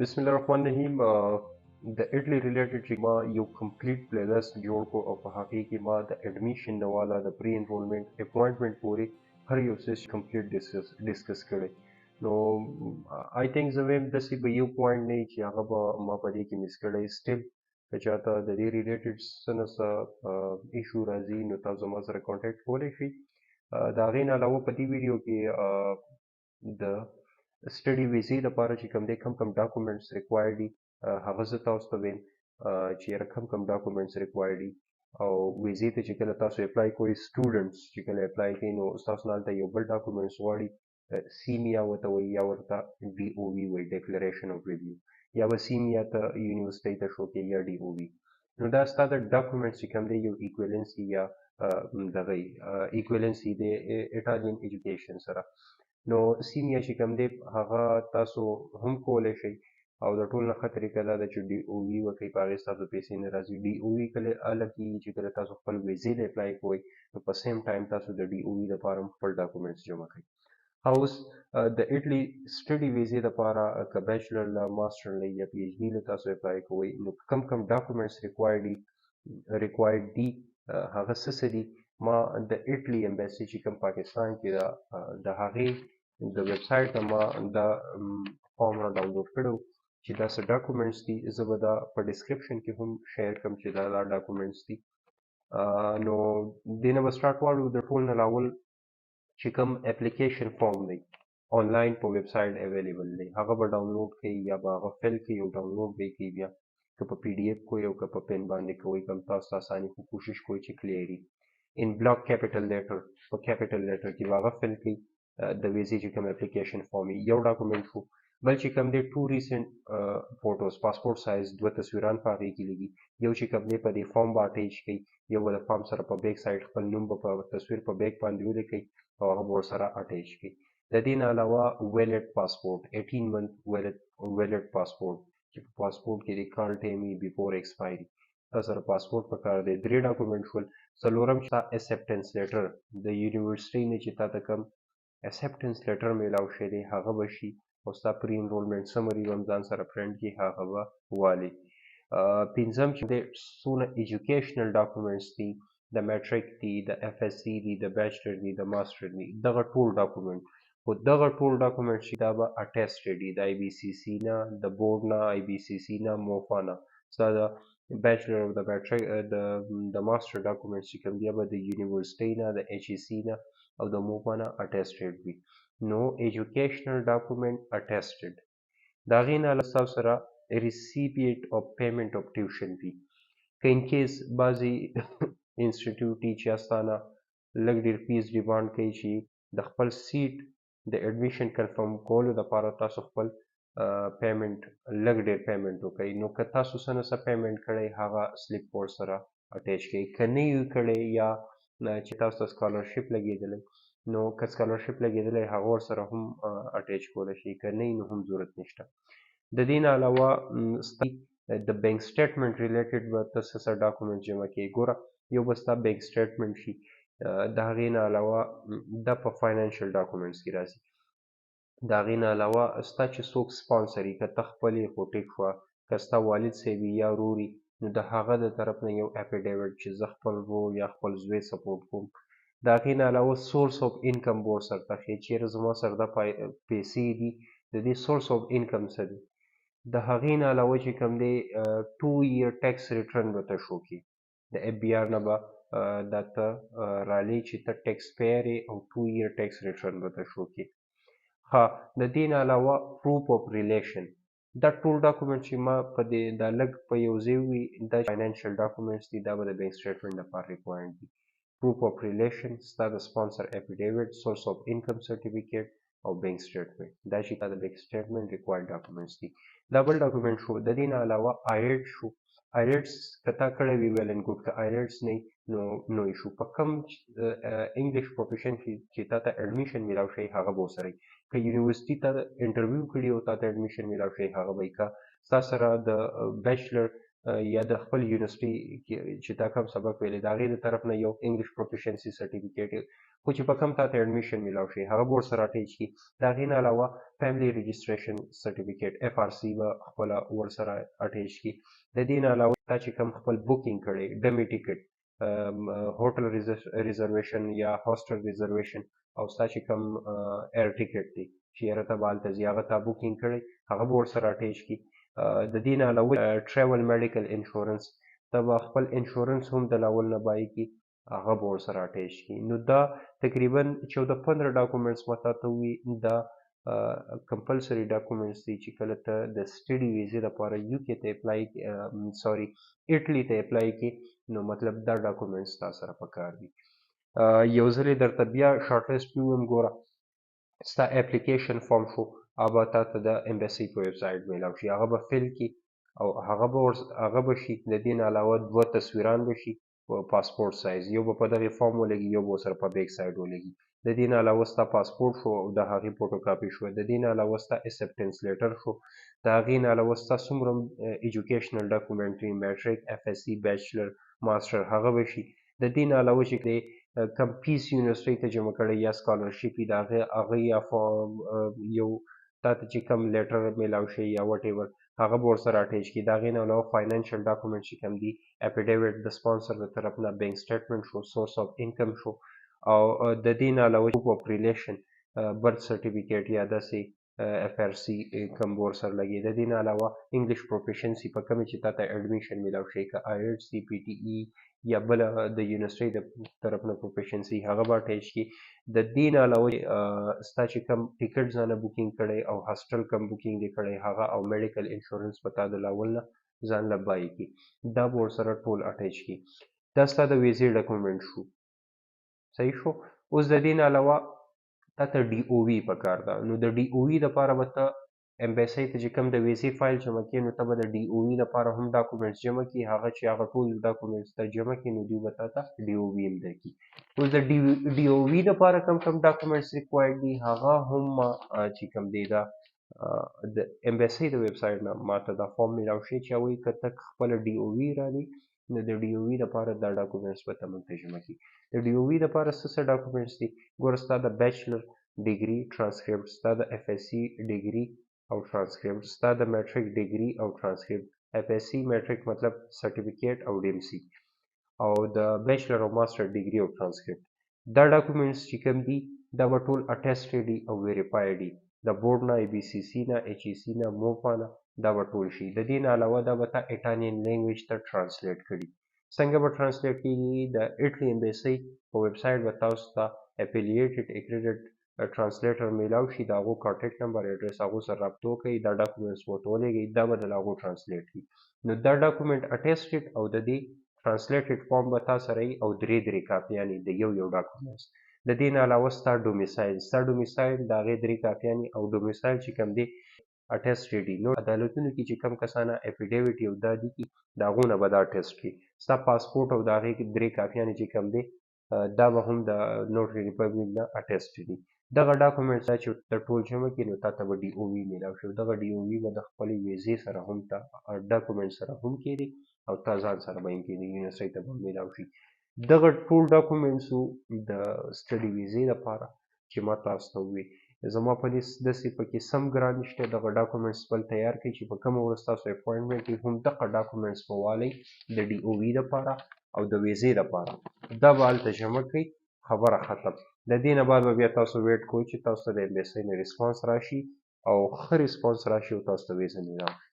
بسم الله الرحمن الرحیم. د اټلی ریلیټډ چې ما یو کمپلیټ پلی لیست جوړ کو او په هغې کې ما د اډمیشن نه والا د پری انرولمنټ اپوینټمنټ پورې هر یو څه کمپلیټ ډسکس کړی. نو آی تھنک زه وایم داسې به یو پوینټ نه وي چې هغه به ما په دې کې مس کړی. سټیل که چاته د دې ریلیټډ څه نه څه ایشو راځي نو تاسو زما سره کانټیکټ کولی شئ. د هغې نه علاوه په دې ویډیو کې د سټډي ویزې لپاره چې کوم دی کم ډاکومنټس ریکوایر دي هغه زه تاسو ته ویم چې یاره کم ډاکومنټس ریکوایر دي او ویزې ته چې کله تاسو اپلای کوئ سټوډنټس چې کله اپلای کوي نو ستاسو نه هلته یو بل ډاکومنټس غواړي سیمیا ورته وایي یا ورته ډي او وي وایي ډیکلریشن اف ریویو یا به سیمیا ته یونیورسټۍ ته شو کې یا ډي او وي. نو دا ستا د ډاکومنټس چې کوم دی یو ایکویلنسي یا دغه ایکویلنسي د ایټالین ایجوکیشن سره. نو سیمیا چې کوم دی هغه تاسو هم کولی شئ او د ټول نه ښه طریقه دا ده چې ډي او وي وکړئ په هغې ستاسو پیسې نه راځي. ډي او وي کله هله کېږي چې کله تاسو خپل ویزې له اپلای کوئ نو په سیم ټایم تاسو د ډي او وي لپاره هم خپل ډاکومنټس جمع کړئ. اوس د اټلی سټډي ویزې لپاره که بیچلر له ماسټر له یا پی ایچ ډي له تاسو اپلای کوئ نو کم ډاکومنټس ریکوایر دي هغه څه دي. ما د اټلی امبیسي چې کوم پاکستان کې ده د هغې د ویب سایټ نه ما دا فارم را ډاونلوډ کړی چې دا څه ډاکومنټس دي. زه به دا په ډسکرپشن کې هم شیر کړم چې دا ډاکومنټس دي. نو دې نه به سټارټ واړو. د ټول نه اول چې کوم اپلیکیشن فارم دی آنلاین په ویب سایټ اویلیبل دی هغه به ډاونلوډ کړئ یا به هغه فل کړئ او ډاونلوډ به یې کړئ. بیا که په پی ډي اف کوئ او که په پین باندې کوئ کوم تاسو ته اساني خو کوشش کوئ چې کلیر وي. ان بلاک کیپیټل لیټر په کیپیټل لیټر کې به هغه فل کړئ د ویزې چې کوم اپلیکیشن فارم یو ډاکومنټ شو. بل چې کوم دی ټو ریسنټ فوټوز پاسپورټ سایز دوه تصویران په هغې کې لګي. یو چې کوم دی په دې فارم به اټیچ کړئ یو به د فارم سره په بیک سایډ خپل نوم به په تصویر په بیک باندې ولیکئ او هغه به ورسره اټیچ کړئ. د دې نه علاوه ویلډ پاسپورټ 18 منث ویلډ پاسپورټ چې په پاسپورټ کې د کال ټایم وي بیفور ایکسپایري تا سره پاسپورټ پکار دی. درې ډاکومنټ شول. څلورم چې تا اکسپټنس لیټر د یونیورسټۍ نه چې تا ته کوم اکسپټنس لیټر میلاو شوی دی هغه به شي او ستا پری انرولمنټ سمري به هم ځان سره پرنټ کړي هغه به والي. پنځم چې دی څونه ایجوکیشنل ډاکومنټس دي د میټریک دي د اف اس سی دي د بیچلر دي د ماسټر دي دغه ټول ډاکومنټ خو دغه ټول ډاکومنټ چې دا به اټیسټډ دي د آی بي سی سی نه د بورډ نه آی بي سی سی نه موفا نه ستا د بیچلر او د میټریک د ماسټر ډاکومنټس چې کوم دی به د یونیورسټۍ نه د ایچ ای سی نه او د موفا نه اټیسټډ وي. نو ایجوکیشنل ډاکومنټ اټیسټډ د هغې نه علاوه ستاسو سره recipient of payment of tuition fee که ان کیس بعضې انسټیټیوټ دي چې استانه لږ ډېر فیس ډیمانډ کوي چې د خپل سیټ د اډمیشن کنفرم کولو دپاره تاسو خپل پیمنټ لږ ډېر پیمنټ وکړئ نو که تاسو څه نه څه پیمنټ کړی هغه سلیپ ورسره اټیچ کړئ. که نه یې کړی یا چې تاسو ته سکالرشپ لګېدلی نو که سکالرشپ لګېدلی هغه ورسره هم اټیچ کولی شئ که نه نو هم ضرورت نشته. د دې نه علاوه د بینک سټیټمنټ ریلیټډ به ته څه څه ډاکومنټ جمع کوې. ګوره یو به ستا بینک سټیټمنټ شي د هغې نه علاوه دا په فاینانشل ډاکومنټس کې راځي. د هغې نه علاوه ستا چې څوک سپانسر وي که ته خپل یې خو ټیک شوه که ستا والد صاحب وي یا ورور وي نو د هغه د طرف نه یو اپیډیوټ چې زه خپل ورور یا خپل زوی سپورټ کوم. د هغې نه علاوه سورس آف انکم به ورسره ښیي چیرې زما سره دا پیسې دي د دې سورس آف انکم څه دی. د هغې نه علاوه چې کوم دی 2 year ټیکس ریټرن به ته شو کړي د اف بي آر نه به دا ته رالې چې ته ټیکس پییر یې او 2 year ټیکس ریټرن به ته شو کړي. ها د دې نه علاوه پروف آف ریلیشن دا ټول ډاکومنټ چې ما په دې دا لږ په یو ځای وي دا فاینانشل ډاکومنټس دي دا به د بینک سټیټمنټ لپاره ریکوایرډ دي. پروف آف ریلیشن ستا د سپانسر اپیډیوټ سورس آف انکم سرټیفیکیټ او بینک سټیټمنټ دا چې تا د بینک سټیټمنټ ریکوایرډ ډاکومنټس دي. دا بل ډاکومنټ شو. د دې نه علاوه آیلټ شو. آیلټس که تا کړی وي ویل اینډ ګوډ که آیلټس نه نو ایشو په کوم انګلیش پروفیشن چې تا ته اډمیشن میلاو شي هغه به ورسره که یونیورسټي ته انټرویو کړي او تا ته اډمیشن میلاو شي هغه به یې که ستا سره د بیچلر یا د خپل یونیورسيټي کې چې دا کوم سبق ویلې د هغې د طرف نه یو انګلیش پروفیشنسي سرټیفیکیټ خو چې په کوم تاته اډمیشن میلاو شي هغه به ورسره اټیچ کړي د هغې نه علاوه فیملی رجسټریشن سرټیفیکیټ FRC به خپله ورسره اټیچ کړي د دې نه علاوه تا چې کوم خپل بوکینګ کړی ډمي ټیکټ هوټل ریزرویشن یا هاسټل ریزرویشن او ستا چې کوم ایر ټیکټ دی چې یاره ته به هلته ځي هغه تا بوکینګ کړی هغه به ورسره اټیچ کړي د دې نه علاوه ټریول میډیکل انشورنس ته به خپل انشورنس هم د لاول نه بای کړي هغه به ورسره اټیچ کړي نو دا تقریبا 14-15 ډاکومنټس ما تا ته ووي دا کمپلسري ډاکومنټس دي چې کله ته د سټډي ویزې لپاره UK ته اپلای سوري ایټلی ته اپلای کې نو مطلب دا ډاکومنټس تا سره پکار دي یو ځل یې درته بیا شارټ لیست ووایم ګوره ستا اپلیکیشن فارم شو هغه به تا ته د امبیسي په ویب سایټ میلاو شي هغه به فل کړي او هغه به شي د دې نه علاوه 2 تصویران به شي په پاسپورټ سایز یو به په دغې فارم ولګي یو به ورسره په بیک سایډ ولګي د دې نه علاوه ستا پاسپورټ شو او د هغې فوټوکاپي شوه د دې نه علاوه ستا اکسپټنس لیټر شو د هغې نه علاوه ستا څومره ایجوکیشنل ډاکومنټري میټریک FSC بیچلر ماسټر هغه به شي د دې نه علاوه چې کم پیس یونیورسيټي ته جمع کړی یا سکالرشپ د هغه یا یو تا ته چې کم لیټر میلاو شي یا وټ ایور هغه به ورسره اټیچ کړي د هغې نه علاوه فاینانشل ډاکومنټ چې کوم دي اپیډیویټ د سپانسر د طرف نه بینک سټیټمنټ شو سورس اف انکم شو او د دې نه علاوه پروف اف ریلیشن برث سرټیفیکیټ یا داسې FRC کوم به ورسره لګي د دې نه علاوه انګلیش پروفیشنسي په کومې چې تا ته اډمیشن میلاو شي که IELTS PTE یا بله د یونیورسيټي د طرف نه پروفیشنسي هغه به اټیچ کړي د دې نه علاوه ستا چې کوم ټیکټ ځانه بوکینګ کړی او هاسټل کوم بوکینګ دی کړی هغه او میډیکل انشورنس به تا د لاول نه ځان له بای کړي دا به ورسره ټول اټیچ کړي دا ستا د ویزې ډاکومنټ شو صحیح شو اوس د دې نه علاوه تا ته DOV پکار ده نو د DOV دپاره به ته امبیسۍ ته چې کوم د ویزې فایل جمع کړې نو ته به د DOV دپاره هم ډاکومنټس جمع کړي هغه چې هغه ټول ډاکومنټس ته جمع کړي نو دوی به تا ته DOV هم درکړي اوس د DOV دپاره کوم کوم ډاکومنټس ریکوایرډ دي هغه هم چې کوم دی دا د امبیسۍ د ویب سایټ نه ما ته دا فارم میلاو شي چې هغوی که ته خپله DOV رالې نو د DOV دپاره دا ډاکومنټس به ته موږ ته جمع کړي د DOV دپاره څه ډاکومنټس دي ګوره ستا د بیچلر ډیګري ټرانسکریپټ ستا د FSC ډیګري او ټرانسکریپټ ستا د میټریک ډیګري او ټرانسکریپټ FSC میټریک مطلب سرټیفیکیټ او DMC او د بیچلر او ماسټر ډیګري او ټرانسکریپټ دا ډاکومنټس چې کوم دي دا به ټول اټیسټډ دي او ویریفای دي د بورډ نه ABCC نه HEC نه موپا نه دا به ټول شي د دې نه علاوه دا به تا ایټالین لینګویج ته ټرانسلیټ کړي څنګه به ټرانسلیټ کیږي د ایټلی امبیسۍ په ویب سایټ به تاسو ته اپیلیټډ اکریډټ ټرانسلیټر میلاو شي د هغو کانټیکټ نمبر ایډرس هغو سره رابطه وکړئ دا ډاکومنټس ورته ولېږئ دا به د هغو ټرانسلیټ کړي نو دا ډاکومنټ اټیسټډ او د دې ټرانسلیټډ فارم به تا سره وي او درې کاپیانې د یو ډاکومنټس د دې نه علاوه ستا ډومیسایل د هغې 3 کاپیانې او ډومیسایل چې کوم دی اټیسټډ دي نو عدالتونو کې چې کم کسانه اپیډیویټ یو دا دي د هغو نه به دا ټیسټ کړي ستا پاسپورټ او د هغې 3 کاپیانې چې کوم دی دا به هم د نوټري ریپبلیک نه اټیسټ دي دغه ډاکومنټس چې ته ټول جمع کړي نو تا ته به DOV میلاو شي دغه DOV به د خپلې ویزې سره هم ته ډاکومنټ سره هم کېږي او تا ځان سره به یې کېږي یونیورسيټي ته به میلاو شي دغه ټول ډاکومنټس د سټډي ویزې لپاره چې ما تاسو ته وویل زما په لیست داسې پکې سم ګران نشته دغه ډاکومنټس خپل تیار کړئ چې په کومه ورځ تاسو اپوینټمنټ وي هم دغه ډاکومنټس به والئ د DOV دپاره او د ویزې دپاره دا به هلته جمع کړئ خبره ختم د دې نه بعد به بیا تاسو ویټ کوئ چې تاسو ته د امبیسۍ نه ریسپانس راشي او ښه ریسپانس راشي او تاسو ته ویزه میلاو شي